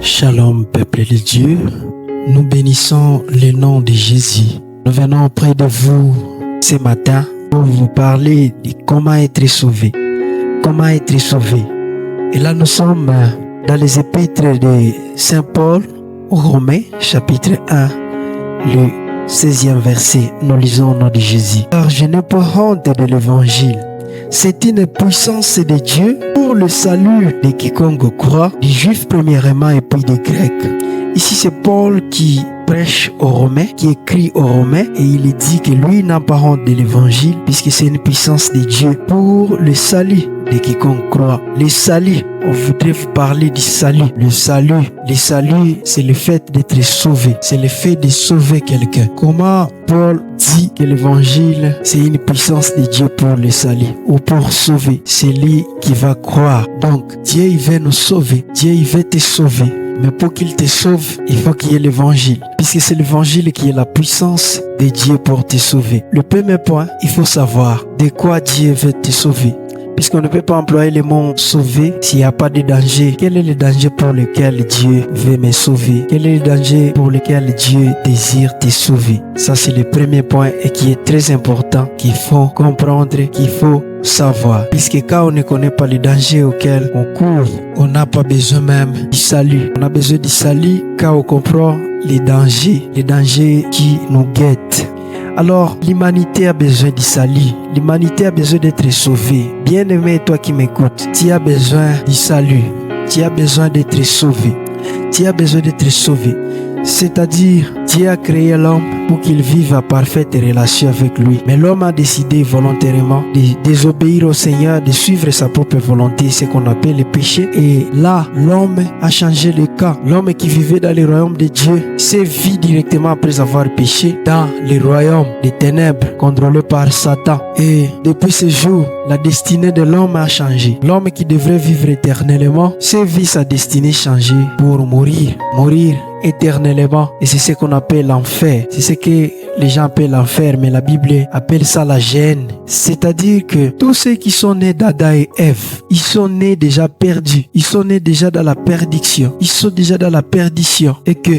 Shalom, peuple de Dieu, nous bénissons le nom de Jésus. Nous venons auprès de vous ce matin pour vous parler de comment être sauvé. Comment être sauvé. Et là, nous sommes dans les épîtres de Saint Paul aux Romains, chapitre 1, le 16e verset. Nous lisons au nom de Jésus. Car je n'ai pas honte de l'évangile. C'est une puissance de Dieu pour le salut de quiconque croit, du juif premièrement et puis des grecs. Ici c'est Paul qui prêche aux Romains, qui écrit aux Romains et il dit que lui n'a pas honte de l'évangile puisque c'est une puissance de Dieu pour le salut de quiconque croit. Le salut, on voudrait vous parler du salut. Le salut, c'est le fait d'être sauvé. C'est le fait de sauver quelqu'un. Comment Paul dit que l'évangile, c'est une puissance de Dieu pour le salut ou pour sauver celui qui va croire. Donc, Dieu, il veut nous sauver. Dieu, il veut te sauver. Mais pour qu'il te sauve, il faut qu'il y ait l'évangile. Puisque c'est l'évangile qui est la puissance de Dieu pour te sauver. Le premier point, il faut savoir de quoi Dieu veut te sauver. Puisqu'on ne peut pas employer le mot sauver s'il n'y a pas de danger. Quel est le danger pour lequel Dieu veut me sauver? Quel est le danger pour lequel Dieu désire te sauver? Ça, c'est le premier point et qui est très important, qu'il faut comprendre, qu'il faut savoir. Puisque quand on ne connaît pas les dangers auxquels on court, on n'a pas besoin même du salut. On a besoin du salut quand on comprend les dangers qui nous guettent. Alors, l'humanité a besoin du salut. L'humanité a besoin d'être sauvée. Bien-aimé, toi qui m'écoutes, tu as besoin du salut. Tu as besoin d'être sauvé. Tu as besoin d'être sauvé. C'est-à-dire, Dieu a créé l'homme pour qu'il vive en parfaite relation avec lui. Mais l'homme a décidé volontairement de désobéir au Seigneur, de suivre sa propre volonté, ce qu'on appelle le péché. Et là, l'homme a changé le cas. L'homme qui vivait dans le royaume de Dieu s'est vu directement après avoir péché dans le royaume des ténèbres contrôlé par Satan. Et depuis ce jour, la destinée de l'homme a changé. L'homme qui devrait vivre éternellement s'est vu sa destinée changer pour mourir éternellement. Et c'est ce qu'on appelle l'enfer. C'est ce que les gens appellent l'enfer, mais la Bible appelle ça la gêne. C'est-à-dire que tous ceux qui sont nés d'Adam et Ève, ils sont nés déjà perdus. Ils sont nés déjà dans la perdition. Ils sont déjà dans la perdition. Et que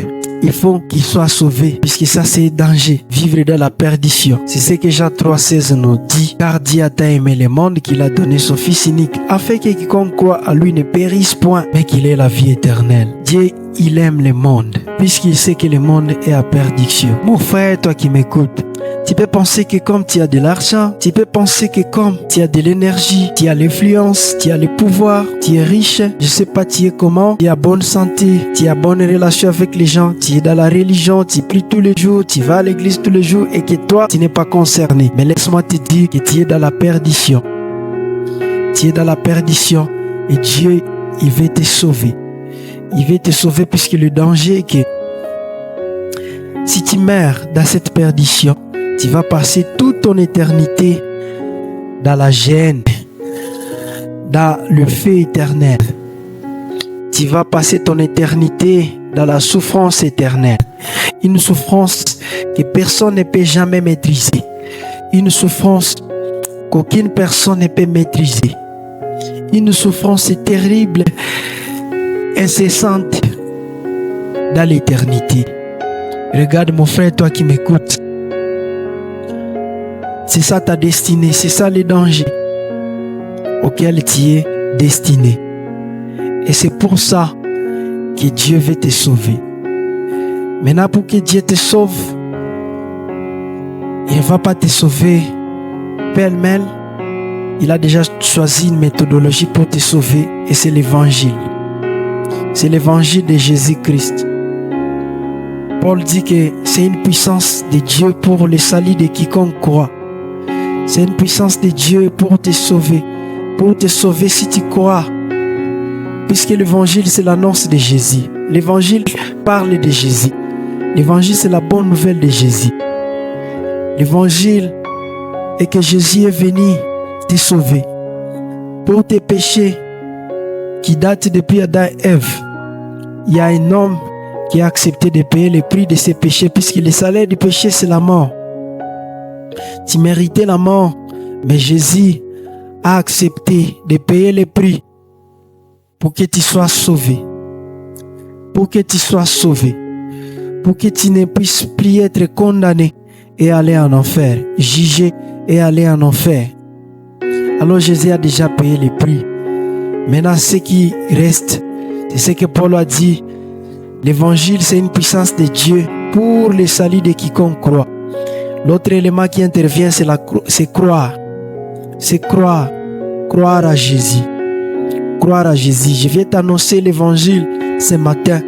il faut qu'ils soient sauvés, puisque ça c'est danger, vivre dans la perdition. C'est ce que Jean 3,16 nous dit. Car Dieu a tant aimé le monde qu'il a donné son Fils unique, afin que quiconque croit à lui ne périsse point, mais qu'il ait la vie éternelle. Dieu, il aime le monde, puisqu'il sait que le monde est à perdition. Mon frère, toi qui m'écoutes, tu peux penser que comme tu as de l'argent, tu peux penser que comme tu as de l'énergie, tu as l'influence, tu as le pouvoir, tu es riche, je sais pas tu es comment, tu as bonne santé, tu as bonne relation avec les gens, tu es dans la religion, tu pries tous les jours, tu vas à l'église tous les jours et que toi, tu n'es pas concerné. Mais laisse-moi te dire que tu es dans la perdition. Tu es dans la perdition et Dieu, il veut te sauver. Il veut te sauver puisque le danger est que si tu meurs dans cette perdition, tu vas passer toute ton éternité dans la gêne, dans le feu éternel. Tu vas passer ton éternité dans la souffrance éternelle. Une souffrance que personne ne peut jamais maîtriser. Une souffrance qu'aucune personne ne peut maîtriser. Une souffrance terrible, incessante dans l'éternité. Regarde mon frère, toi qui m'écoutes. C'est ça ta destinée, c'est ça le danger auquel tu es destiné. Et c'est pour ça que Dieu veut te sauver. Maintenant, pour que Dieu te sauve, il ne va pas te sauver pêle-mêle. Il a déjà choisi une méthodologie pour te sauver et c'est l'évangile. C'est l'évangile de Jésus-Christ. Paul dit que c'est une puissance de Dieu pour le salut de quiconque croit. C'est une puissance de Dieu pour te sauver. Pour te sauver si tu crois. Puisque l'évangile c'est l'annonce de Jésus. L'évangile parle de Jésus. L'évangile c'est la bonne nouvelle de Jésus. L'évangile est que Jésus est venu te sauver. Pour tes péchés qui datent depuis Adam et Ève, il y a un homme qui a accepté de payer le prix de ses péchés, puisque le salaire du péché, c'est la mort. Tu méritais la mort, mais Jésus a accepté de payer le prix pour que tu sois sauvé. Pour que tu sois sauvé. Pour que tu ne puisses plus être condamné et aller en enfer. Jugé et aller en enfer. Alors Jésus a déjà payé le prix. Maintenant, ce qui reste, c'est ce que Paul a dit. L'évangile, c'est une puissance de Dieu pour le salut de quiconque croit. L'autre élément qui intervient, c'est croire. C'est croire. Croire à Jésus. Croire à Jésus. Je viens t'annoncer l'évangile ce matin.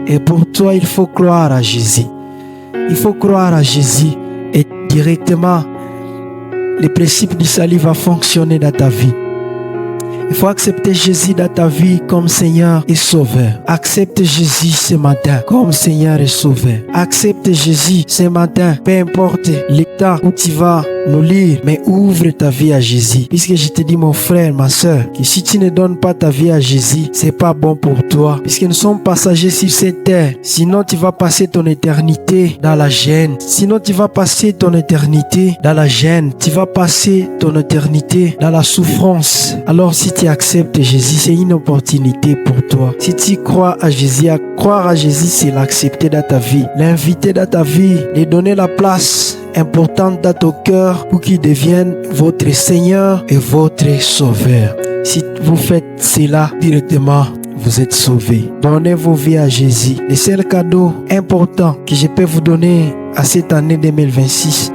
Et pour toi, il faut croire à Jésus. Il faut croire à Jésus. Et directement, le principe du salut va fonctionner dans ta vie. Il faut accepter Jésus dans ta vie comme Seigneur et Sauveur. Accepte Jésus ce matin comme Seigneur et Sauveur. Accepte Jésus ce matin, peu importe l'état où tu vas nous lire, mais ouvre ta vie à Jésus. Puisque je te dis, mon frère, ma soeur, que si tu ne donnes pas ta vie à Jésus, c'est pas bon pour toi. Puisque nous sommes passagers sur cette terre. Sinon, tu vas passer ton éternité dans la gêne. Sinon, tu vas passer ton éternité dans la gêne. Tu vas passer ton éternité dans la souffrance. Alors, si tu acceptes Jésus, c'est une opportunité pour toi. Si tu crois à Jésus, croire à Jésus, c'est l'accepter dans ta vie. L'inviter dans ta vie, lui donner la place importante dans ton cœur pour qu'il devienne votre Seigneur et votre Sauveur. Si vous faites cela directement, vous êtes sauvés. Donnez vos vies à Jésus. Le seul cadeau important que je peux vous donner à cette année 2026,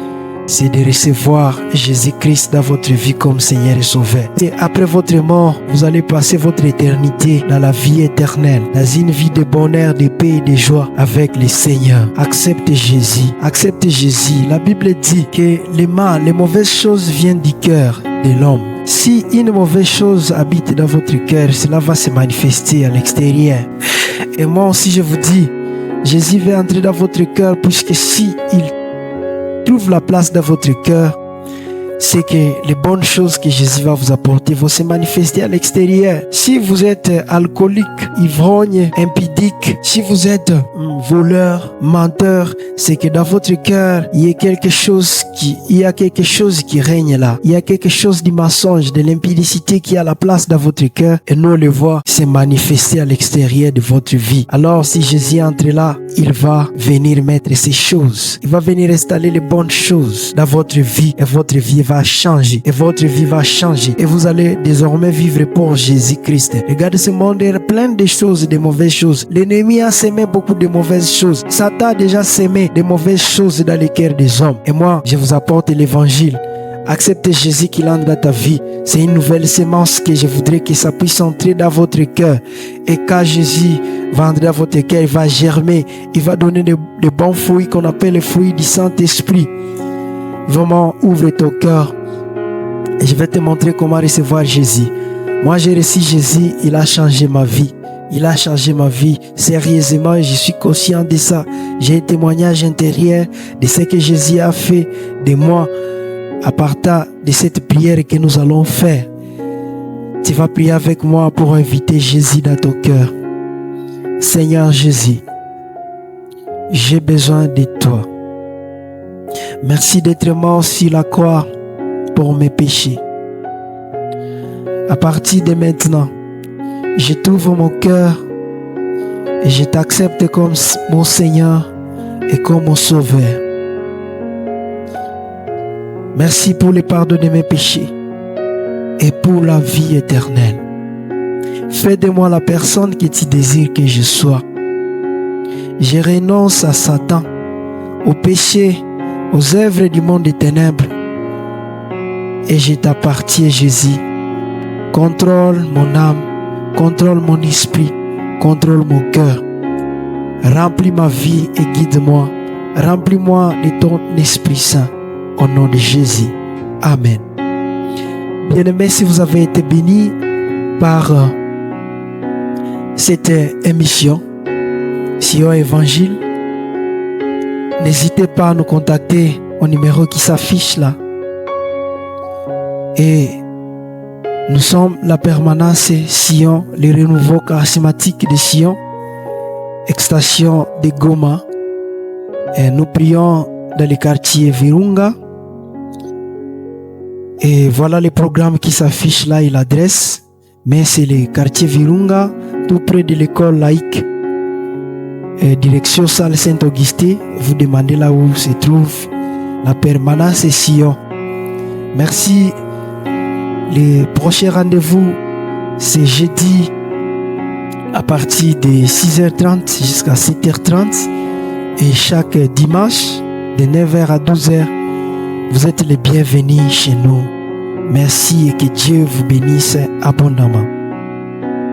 c'est de recevoir Jésus-Christ dans votre vie comme Seigneur et Sauveur. Et après votre mort, vous allez passer votre éternité dans la vie éternelle, dans une vie de bonheur, de paix et de joie avec le Seigneur. Accepte Jésus. Accepte Jésus. La Bible dit que les mauvaises choses viennent du cœur de l'homme. Si une mauvaise chose habite dans votre cœur, cela va se manifester à l'extérieur. Et moi aussi, je vous dis, Jésus veut entrer dans votre cœur, puisque si il trouve la place dans votre cœur, c'est que les bonnes choses que Jésus va vous apporter vont se manifester à l'extérieur. Si vous êtes alcoolique, ivrogne, impudique, si vous êtes voleur, menteur, c'est que dans votre cœur, il y a quelque chose qui règne là. Il y a quelque chose du mensonge, de l'impudicité qui a la place dans votre cœur, et nous on le voit se manifester à l'extérieur de votre vie. Alors si Jésus entre là, il va venir mettre ces choses. Il va venir installer les bonnes choses dans votre vie, et votre vie va changer, et votre vie va changer, et vous allez désormais vivre pour Jésus-Christ. Regarde, ce monde est plein de choses, de mauvaises choses. L'ennemi a semé beaucoup de mauvaises choses. Satan a déjà semé de mauvaises choses dans les cœurs des hommes. Et moi, je vous apporte l'évangile. Acceptez Jésus qui entre dans ta vie. C'est une nouvelle semence que je voudrais que ça puisse entrer dans votre cœur. Et quand Jésus va entrer dans votre cœur, il va germer. Il va donner de bons fruits qu'on appelle les fruits du Saint-Esprit. Vraiment, ouvre ton cœur et je vais te montrer comment recevoir Jésus. Moi, j'ai reçu Jésus, il a changé ma vie. Il a changé ma vie sérieusement et je suis conscient de ça. J'ai un témoignage intérieur de ce que Jésus a fait de moi à partir de cette prière que nous allons faire. Tu vas prier avec moi pour inviter Jésus dans ton cœur. Seigneur Jésus, j'ai besoin de toi. Merci d'être mort sur la croix pour mes péchés. À partir de maintenant, je t'ouvre mon cœur et je t'accepte comme mon Seigneur et comme mon Sauveur. Merci pour le pardon de mes péchés et pour la vie éternelle. Fais de moi la personne que tu désires que je sois. Je renonce à Satan, au péché, aux œuvres du monde des ténèbres. Et je t'appartiens, Jésus. Contrôle mon âme, contrôle mon esprit, contrôle mon cœur. Remplis ma vie et guide-moi. Remplis-moi de ton Esprit Saint. Au nom de Jésus. Amen. Bien-aimés, si vous avez été bénis par cette émission, Sion Évangile, n'hésitez pas à nous contacter au numéro qui s'affiche là. Et nous sommes la permanence Sion, le renouveau charismatique de Sion, extension de Goma. Et nous prions dans le quartier Virunga. Et voilà le programme qui s'affiche là et l'adresse. Mais c'est le quartier Virunga, tout près de l'école laïque. Et direction salle Saint-Augustin. Vous demandez là où se trouve la permanence Sion. Merci. Le prochain rendez-vous, c'est jeudi à partir de 6h30 jusqu'à 7h30. Et chaque dimanche, de 9h à 12h, vous êtes les bienvenus chez nous. Merci et que Dieu vous bénisse abondamment.